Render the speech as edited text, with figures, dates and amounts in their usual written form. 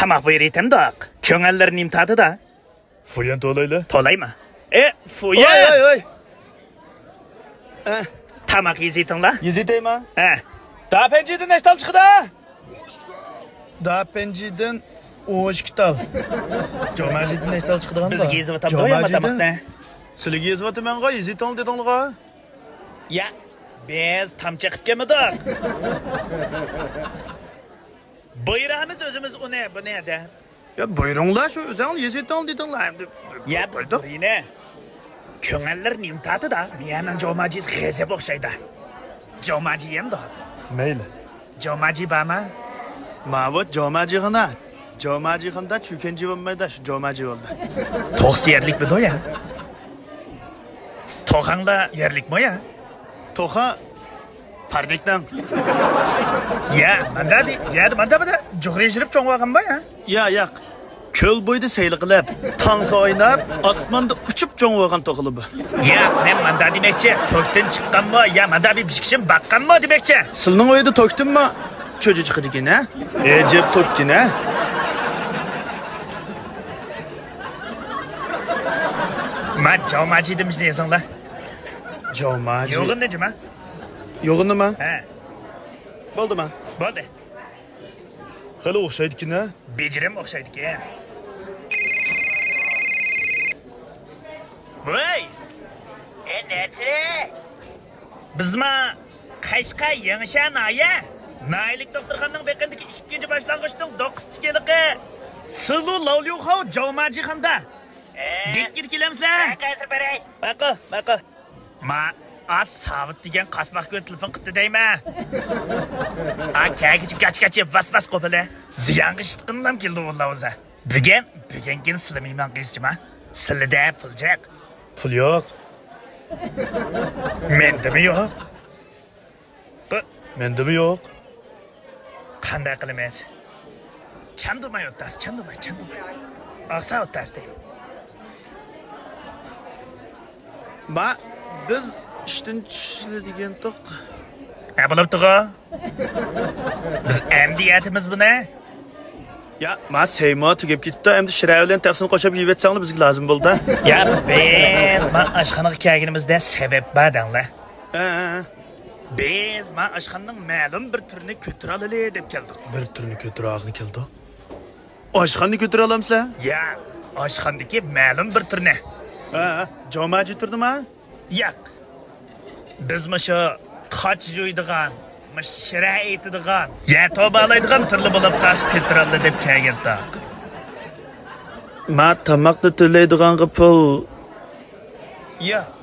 Tamak buyurayım da. Köngəllərin imtadı da. Fuyan tolayla. Tolay mı? Fuyan. Oy. Tamak yiyecektin la. Yeziteyim ha. Daha penciden neştal çıkı da. Daha penciden oğuşkital. Jomaciden neştal çıkı da. Biz gezip atam doyama tamak ne? Sizli gezip atam ben ga yezit ol dedin ga. Ya biz tam çıkıp gelmedik. Buyurağımız özümüz o ne bu ne de? Ya buyurunlar şu özel yezit ol dedin la. Ya biz burayı Köngəllərin imtadı da. Miyanan Jomacıyız geze boğşayda. Jomacıyım da. Meyli. Jomacı bana. Mavut Jomacıyığına. Jomacıyığında çükenci olmaydı şu Jomacı oldu. Toğsı yerlik mi do ya? Toğanla yerlik mi ya? Toğa parnekten. Ya manda bir. Ya manda bir de. Cuğraya jirip çoğun vakın ba ya? Ya yak. Köl boyda seyli qilib, tansa oynab, osmonda uchib cho'ng bo'lgan to'qili bu. Ya, men manda demakchi, to'kdan chiqqanmi, ya manda bir bishkishim baqqanmi demakchi. Silning o'yida to'kdimmi? Cho'ji chiqadigan ha? Jeb to'kkin ha? Men Jomaji demiş deysan la. Jomaji. Yo'g'in nima? Yo'g'in nima? Ha. Bo'ldimi? Bo'ldi. Hali o'xshaydikin ha? Bejirim o'xshaydi-ki. Voy! Nechi? Bizma Qashqar Yangshan aya. Naylik doktorxonaning beqindagi 2-chi boshlang'ichning 9-tikiligi. Silu Lavlyuxo Jomaji xanda. Dikkat kelamsan? Qaysi beray? Baqa. Ma az sabit degan qasmoq ko'r telefon qildi deyma. Kagichi gach vas qopila. Ziyanga shitqinlam keldi vallahi o'zi. Bugun silamayman qizchima. Silida pul yo'q. Pul yo'q. Mendami yo'q? Mendami yo'q. Qanday qilamiz? Chandumay o'tasiz, chandumay. Aqsa o'tasiz. Ma biz ishdan tushadigan to'q. Bo'libdi-ku. Biz amdiyatimiz buni. Ya, ma Seymo tugib ketdi. Endi Shira bilan taqsin qo'shib yeyetsanglar bizga lozim bo'ldi. Ya, biz ma oshxonaga kelganimizda sabab bor-da. Biz ma oshxonaning ma'lum bir turini ko'tira olay deb keldik. Bir turini ko'tira og'ni keldi. Oshxonni ko'tira olamsizlar? Ya, oshxonadagi ma'lum bir turini. Jomaji turdimi? Yo'q. Biz shu qoch jo'ydigan, shira aytadigan, ya tobalaydigan turli bo'lib tasib ko'tiradi deb kelganda. Ma tamoqni to'laydigan pul yo'q.